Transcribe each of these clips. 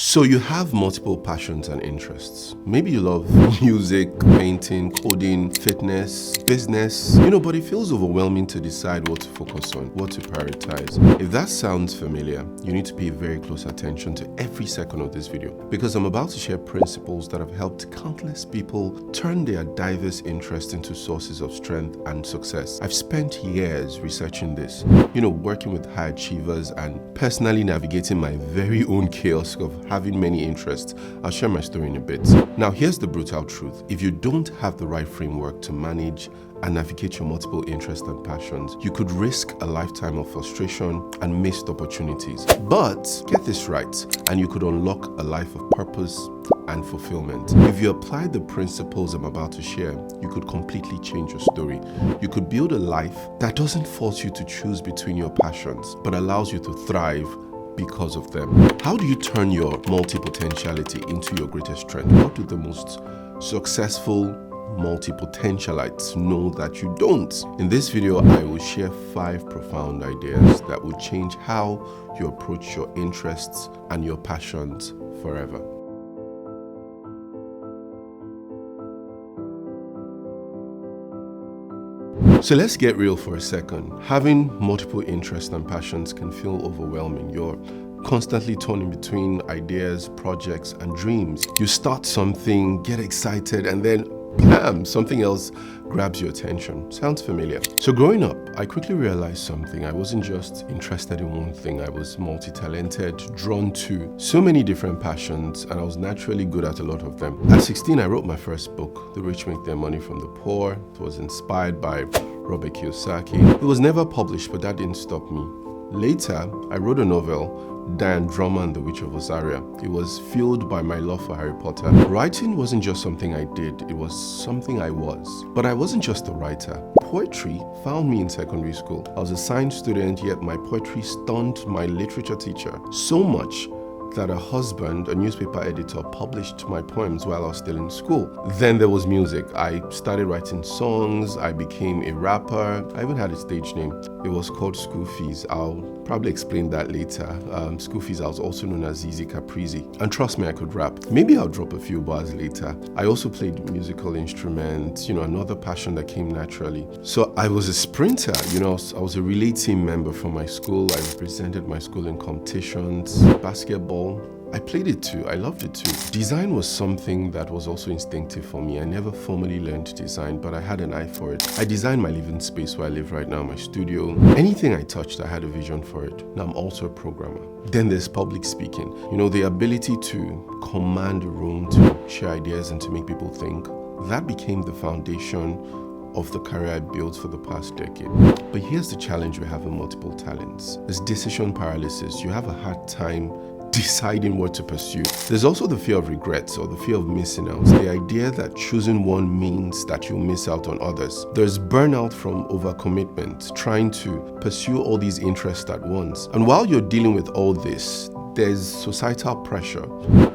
So you have multiple passions and interests. Maybe you love music, painting, coding, fitness, business, but it feels overwhelming to decide what to focus on, what to prioritize. If that sounds familiar, you need to pay very close attention to every second of this video because I'm about to share principles that have helped countless people turn their diverse interests into sources of strength and success. I've spent years researching this, working with high achievers and personally navigating my very own chaos of having many interests. I'll share my story in a bit. Now, here's the brutal truth. If you don't have the right framework to manage and navigate your multiple interests and passions, you could risk a lifetime of frustration and missed opportunities. But get this right, and you could unlock a life of purpose and fulfillment. If you apply the principles I'm about to share, you could completely change your story. You could build a life that doesn't force you to choose between your passions, but allows you to thrive because of them. How do you turn your multi-potentiality into your greatest strength? What do the most successful multi-potentialites know that you don't? In this video, I will share 5 profound ideas that will change how you approach your interests and your passions forever. So let's get real for a second. Having multiple interests and passions can feel overwhelming. You're constantly turning between ideas, projects, and dreams. You start something, get excited, and then bam, something else grabs your attention. Sounds familiar? So growing up, I quickly realized something. I wasn't just interested in one thing. I was multi-talented, drawn to so many different passions, and I was naturally good at a lot of them. At 16, I wrote my first book, The Rich Make Their Money from the Poor. It was inspired by Robert Kiyosaki. It was never published, but that didn't stop me. Later, I wrote a novel, Dan Drummer and the Witch of Ozaria. It was fueled by my love for Harry Potter. Writing wasn't just something I did, it was something I was. But I wasn't just a writer. Poetry found me in secondary school. I was a science student, yet my poetry stunned my literature teacher so much that a husband, a newspaper editor, published my poems while I was still in school. Then there was music. I started writing songs, I became a rapper. I even had a stage name. It was called School Fees. I'll probably explain that later. School Fees, I was also known as Zizi Caprizi. And trust me, I could rap. Maybe I'll drop a few bars later. I also played musical instruments, another passion that came naturally. So I was a sprinter, I was a relay team member from my school. I represented my school in competitions, basketball. I played it too. I loved it too. Design was something that was also instinctive for me. I never formally learned design, but I had an eye for it. I designed my living space where I live right now, my studio. Anything I touched, I had a vision for it. Now I'm also a programmer. Then there's public speaking. The ability to command a room, to share ideas and to make people think. That became the foundation of the career I built for the past decade. But here's the challenge we have in multiple talents. It's decision paralysis. You have a hard time deciding what to pursue. There's also the fear of regrets or the fear of missing out. The idea that choosing one means that you'll miss out on others. There's burnout from overcommitment, trying to pursue all these interests at once. And while you're dealing with all this, there's societal pressure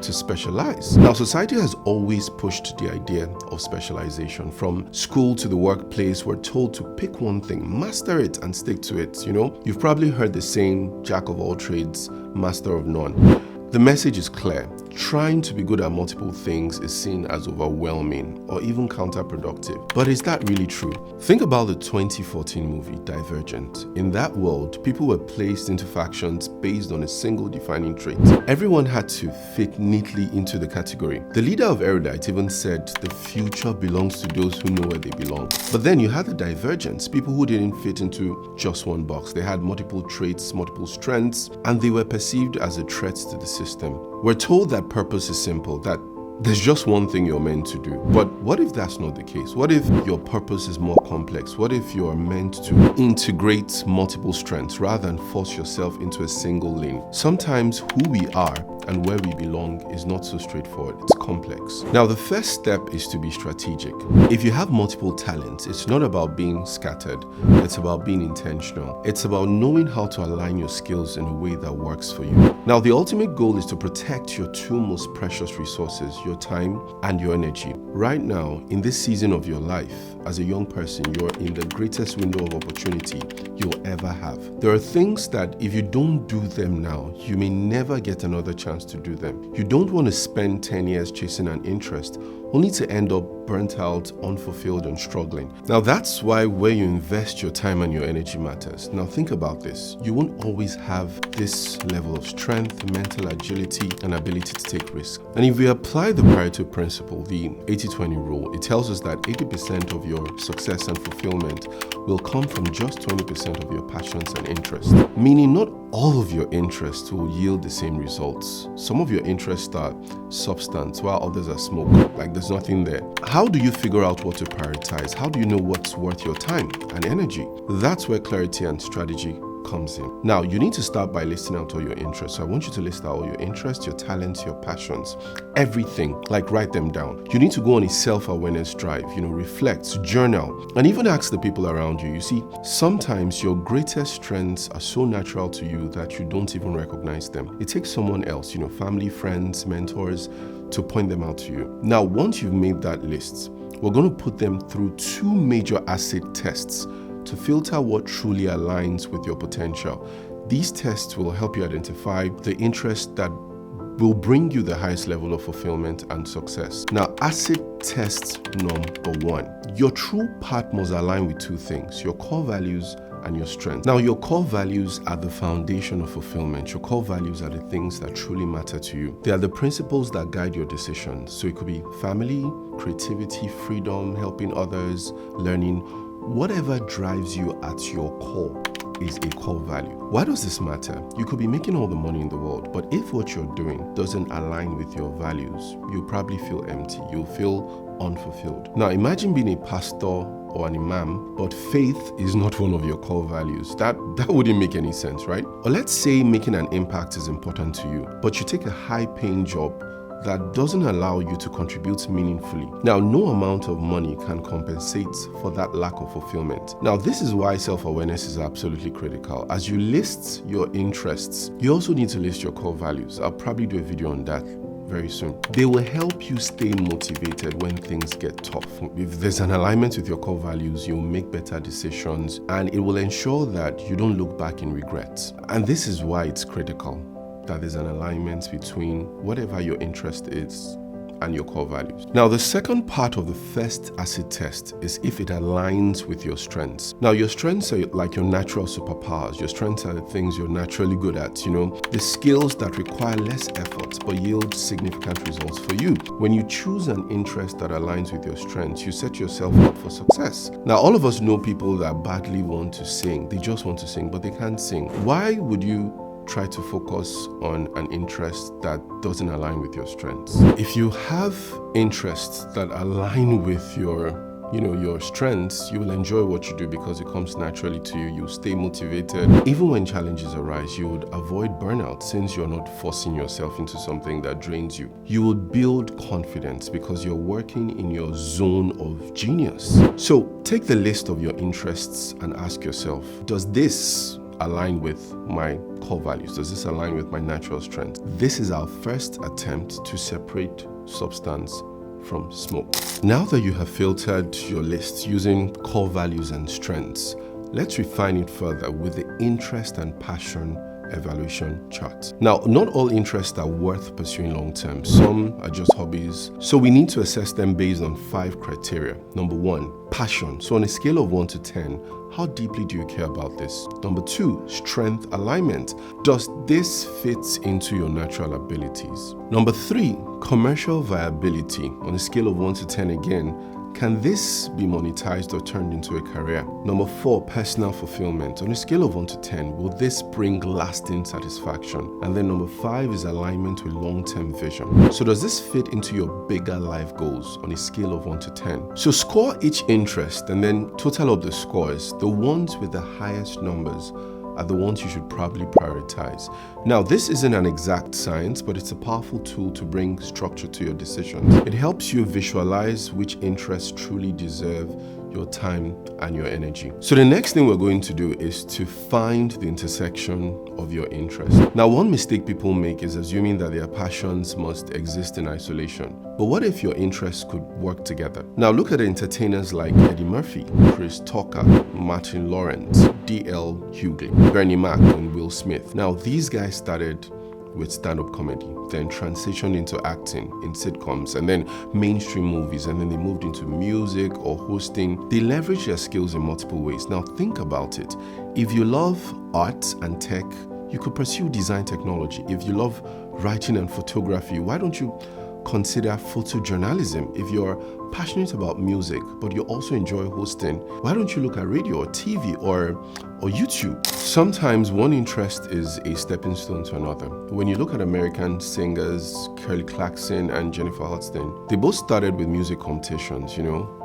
to specialize. Now, society has always pushed the idea of specialization. From school to the workplace, we're told to pick one thing, master it, and stick to it. You've probably heard the saying, jack of all trades, master of none. The message is clear. Trying to be good at multiple things is seen as overwhelming or even counterproductive. But is that really true? Think about the 2014 movie Divergent. In that world, people were placed into factions based on a single defining trait. Everyone had to fit neatly into the category. The leader of Erudite even said the future belongs to those who know where they belong. But then you had the divergence, people who didn't fit into just one box. They had multiple traits, multiple strengths, and they were perceived as a threat to the system. We're told that purpose is simple, that there's just one thing you're meant to do. But what if that's not the case? What if your purpose is more complex? What if you're meant to integrate multiple strengths rather than force yourself into a single lane? Sometimes who we are and where we belong is not so straightforward. It's complex. Now, the first step is to be strategic. If you have multiple talents, it's not about being scattered. It's about being intentional. It's about knowing how to align your skills in a way that works for you. Now, the ultimate goal is to protect your 2 most precious resources, your time and your energy. Right now, in this season of your life, as a young person, you're in the greatest window of opportunity you'll ever have. There are things that if you don't do them now, you may never get another chance chance to do them. You don't want to spend 10 years chasing an interest only to end up burnt out, unfulfilled, and struggling. Now that's why where you invest your time and your energy matters. Now think about this. You won't always have this level of strength, mental agility, and ability to take risks. And if we apply the Pareto principle, the 80-20 rule, it tells us that 80% of your success and fulfillment will come from just 20% of your passions and interests. Meaning not all of your interests will yield the same results. Some of your interests are substance while others are smoke. Like there's nothing there. How do you figure out what to prioritize? How do you know what's worth your time and energy? That's where clarity and strategy comes in. Now, you need to start by listing out all your interests. So I want you to list out all your interests, your talents, your passions, everything. Like write them down. You need to go on a self-awareness drive, reflect, journal, and even ask the people around you. You see, sometimes your greatest strengths are so natural to you that you don't even recognize them. It takes someone else, family, friends, mentors, to point them out to you. Now, once you've made that list, we're going to put them through 2 major asset tests to filter what truly aligns with your potential. These tests will help you identify the interest that will bring you the highest level of fulfillment and success. Now, asset test number 1. Your true path must align with 2 things: your core values and your strength. Now, your core values are the foundation of fulfillment. Your core values are the things that truly matter to you. They are the principles that guide your decisions. So it could be family, creativity, freedom, helping others, learning. Whatever drives you at your core is a core value. Why does this matter? You could be making all the money in the world, but if what you're doing doesn't align with your values, you'll probably feel empty. You'll feel unfulfilled. Now, imagine being a pastor or an imam, but faith is not one of your core values. That wouldn't make any sense, right? Or let's say making an impact is important to you, but you take a high-paying job that doesn't allow you to contribute meaningfully. Now, no amount of money can compensate for that lack of fulfillment. Now, this is why self-awareness is absolutely critical. As you list your interests, you also need to list your core values. I'll probably do a video on that very soon. They will help you stay motivated when things get tough. If there's an alignment with your core values, you'll make better decisions, and it will ensure that you don't look back in regret. And this is why it's critical that there's an alignment between whatever your interest is and your core values. Now, the second part of the first asset test is if it aligns with your strengths. Now, your strengths are like your natural superpowers. Your strengths are the things you're naturally good at, the skills that require less effort but yield significant results for you. When you choose an interest that aligns with your strengths, you set yourself up for success. Now, all of us know people that badly want to sing. They just want to sing, but they can't sing. Why would you try to focus on an interest that doesn't align with your strengths? If you have interests that align with your strengths, you will enjoy what you do because it comes naturally to you. You stay motivated. Even when challenges arise, you would avoid burnout since you're not forcing yourself into something that drains you. You will build confidence because you're working in your zone of genius. So take the list of your interests and ask yourself, does this align with my core values? Does this align with my natural strength? This is our first attempt to separate substance from smoke. Now that you have filtered your list using core values and strengths, let's refine it further with the interest and passion evaluation chart. Now, not all interests are worth pursuing long term. Some are just hobbies. So we need to assess them based on 5 criteria. Number 1, passion. So on a scale of 1 to 10, how deeply do you care about this? Number 2, strength alignment. Does this fit into your natural abilities? Number 3, commercial viability. On a scale of 1 to 10 again, can this be monetized or turned into a career? Number 4, personal fulfillment. On a scale of 1 to 10, will this bring lasting satisfaction? And then number 5 is alignment with long-term vision. So does this fit into your bigger life goals on a scale of 1 to 10? So score each interest and then total up the scores. The ones with the highest numbers are the ones you should probably prioritize. Now, this isn't an exact science, but it's a powerful tool to bring structure to your decisions. It helps you visualize which interests truly deserve your time and your energy. So the next thing we're going to do is to find the intersection of your interests. Now, one mistake people make is assuming that their passions must exist in isolation. But what if your interests could work together? Now, look at entertainers like Eddie Murphy, Chris Tucker, Martin Lawrence, D.L. Hughley, Bernie Mac, and Will Smith. Now, these guys started with stand-up comedy, then transitioned into acting in sitcoms, and then mainstream movies, and then they moved into music or hosting. They leverage their skills in multiple ways. Now think about it. If you love art and tech, you could pursue design technology. If you love writing and photography, why don't you consider photojournalism? If you're passionate about music, but you also enjoy hosting, why don't you look at radio or TV or YouTube? Sometimes one interest is a stepping stone to another. When you look at American singers, Kelly Clarkson and Jennifer Hudson, they both started with music competitions,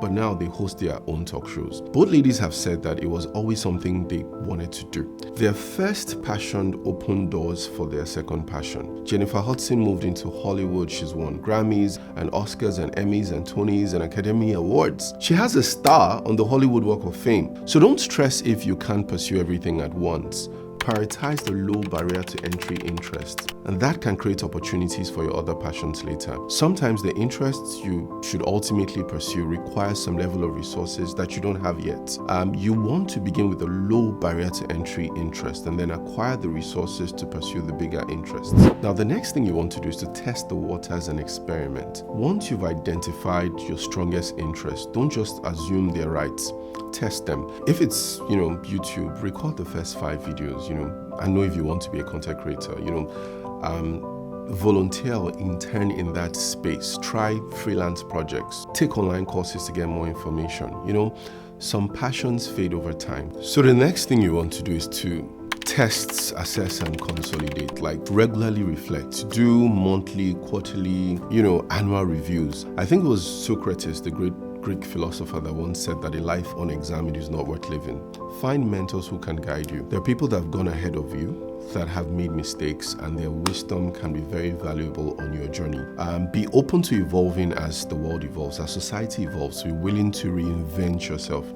but now they host their own talk shows. Both ladies have said that it was always something they wanted to do. Their first passion opened doors for their second passion. Jennifer Hudson moved into Hollywood. She's won Grammys and Oscars and Emmys and Tonys and Academy Awards. She has a star on the Hollywood Walk of Fame. So don't stress if you can't pursue everything at once. Prioritize the low barrier to entry interests, and that can create opportunities for your other passions later. Sometimes the interests you should ultimately pursue require some level of resources that you don't have yet. You want to begin with a low barrier to entry interest and then acquire the resources to pursue the bigger interests. Now, the next thing you want to do is to test the waters and experiment. Once you've identified your strongest interests, don't just assume they're right. Test them. If it's, YouTube, record the first 5 videos, I know if you want to be a content creator, volunteer or intern in that space. Try freelance projects. Take online courses to get more information. Some passions fade over time. So the next thing you want to do is to test, assess, and consolidate. Like regularly reflect. Do monthly, quarterly, annual reviews. I think it was Socrates, the great Greek philosopher, that once said that a life unexamined is not worth living. Find mentors who can guide you. There are people that have gone ahead of you, that have made mistakes, and their wisdom can be very valuable on your journey. Be open to evolving as the world evolves, as society evolves. Be willing to reinvent yourself.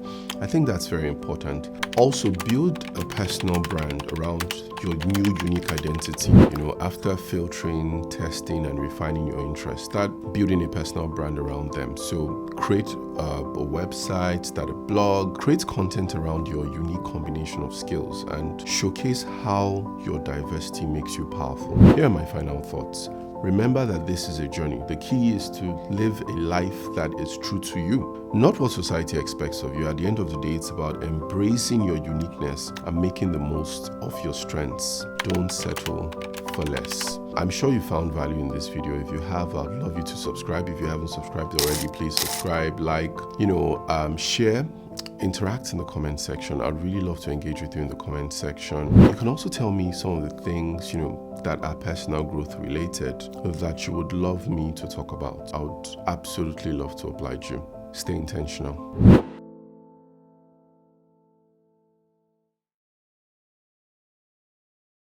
I think that's very important. Also, build a personal brand around your new unique identity. After filtering, testing, and refining your interests, start building a personal brand around them. So create a website, start a blog, create content around your unique combination of skills, and showcase how your diversity makes you powerful. Here are my final thoughts. Remember that this is a journey. The key is to live a life that is true to you, not what society expects of you. At the end of the day, it's about embracing your uniqueness and making the most of your strengths. Don't settle for less. I'm sure you found value in this video. If you have, I'd love you to subscribe. If you haven't subscribed already, please subscribe, like, share. Interact in the comment section. I'd really love to engage with you in the comment section. You can also tell me some of the things, that are personal growth related that you would love me to talk about. I would absolutely love to oblige you. Stay intentional.